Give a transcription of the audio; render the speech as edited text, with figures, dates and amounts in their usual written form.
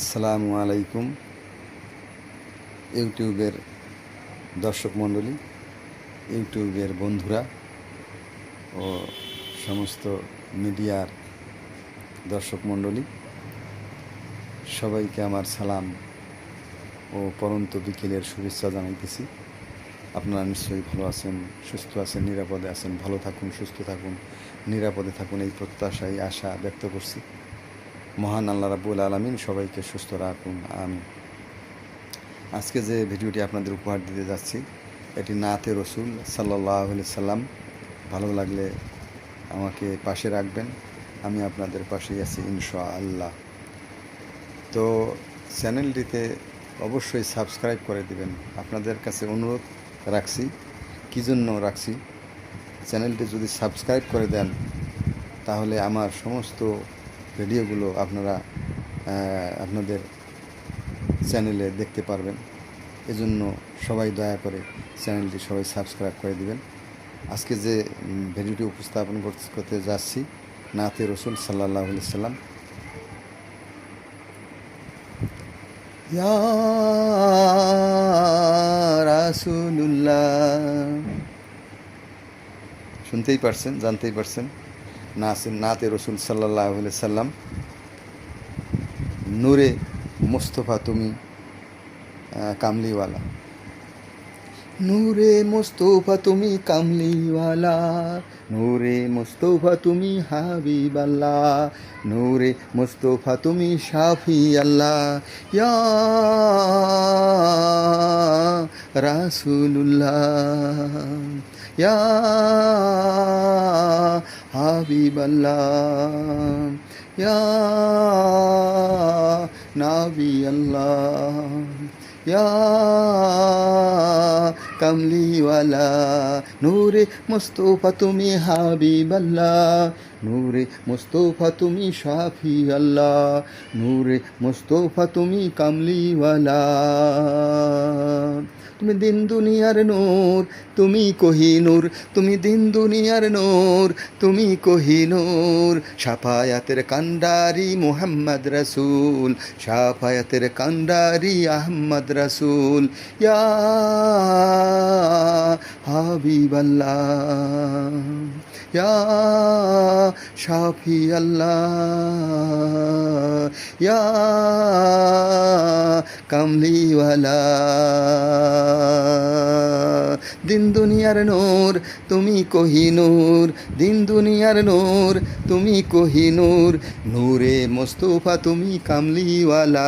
আসসালামু আলাইকুম ইউটিউবের দর্শক মণ্ডলী, ইউটিউবের বন্ধুরা ও সমস্ত মিডিয়ার দর্শক মণ্ডলী, সবাইকে আমার সালাম ও পরন্ত বিকেলের শুভেচ্ছা জানাইতেছি। আপনারা নিশ্চয়ই ভালো আছেন, সুস্থ আছেন, নিরাপদে আছেন। ভালো থাকুন, সুস্থ থাকুন, নিরাপদে থাকুন, এই প্রত্যাশাই আশা ব্যক্ত করছি। মহান আল্লাহ রাব্বুল আলামিন সবাইকে সুস্থ রাখুন, আমিন। আজকে যে ভিডিওটি আপনাদের উপহার দিতে যাচ্ছি, এটি নাতে রসুল সাল্লাল্লাহু আলাইহি সাল্লাম। ভালো লাগলে আমাকে পাশে রাখবেন, আমি আপনাদের পাশেই আছি ইনশাআল্লাহ। তো চ্যানেলটিতে অবশ্যই সাবস্ক্রাইব করে দিবেন, আপনাদের কাছে অনুরোধ রাখছি। কী জন্য রাখছি? চ্যানেলটি যদি সাবস্ক্রাইব করে দেন তাহলে আমার সমস্ত ভিডিওগুলো আপনারা আপনাদের চ্যানেলে দেখতে পারবেন। এজন্য সবাই দয়া করে চ্যানেলটি সবাই সাবস্ক্রাইব করে দিবেন। আজকে যে ভিডিওটি উপস্থাপন করতে যাচ্ছি, নাতে রসুল সাল্লাল্লাহু আলাইহি সাল্লাম। ইয়া রাসূলুল্লাহ, শুনতেই পারছেন, জানতেই পারছেন। নাতে রসুল সাল্লাল্লাহু আলাইহি সাল্লাম। নূরে মুস্তফা তুমি কামলিওয়ালা, নূরে মুস্তফা তুমি কামলিওয়ালা, নূরে মুস্তফা তুমি হাবিবাল্লাহ, নূরে মুস্তফা তুমি শাফি আল্লাহ। ইয়া রাসূলুল্লাহ, ইয়া হাবিবাল্লাহ, ইয়া নবী আল্লাহ, ইয়া কামলিওয়ালা, নূরে মুস্তফা তুমি হাবিবাল্লাহ, নূরে মুস্তফা তুমি শাফি আল্লাহ, নূরে মুস্তফা তুমি কামলিওয়ালা। তুমি দিন দুনিয়ার নূর, তুমি কোহিনূর, তুমি দিন দুনিয়ার নূর, তুমি কোহিনূর। শাফায়াতের কান্ডারি মুহাম্মদ রাসূল, শাফায়াতের কান্ডারি আহমদ রাসূল। ইয়া হাবিবাল্লাহ, ইয়া শাফি আল্লাহ, ইয়া কামলিওয়ালা। দিন দুনিয়ার নূর, তুমি কোহিনূর, দিন দুনিয়ার নূর, তুমি কোহিনূর। নূরে মুস্তফা তুমি কামলিওয়ালা।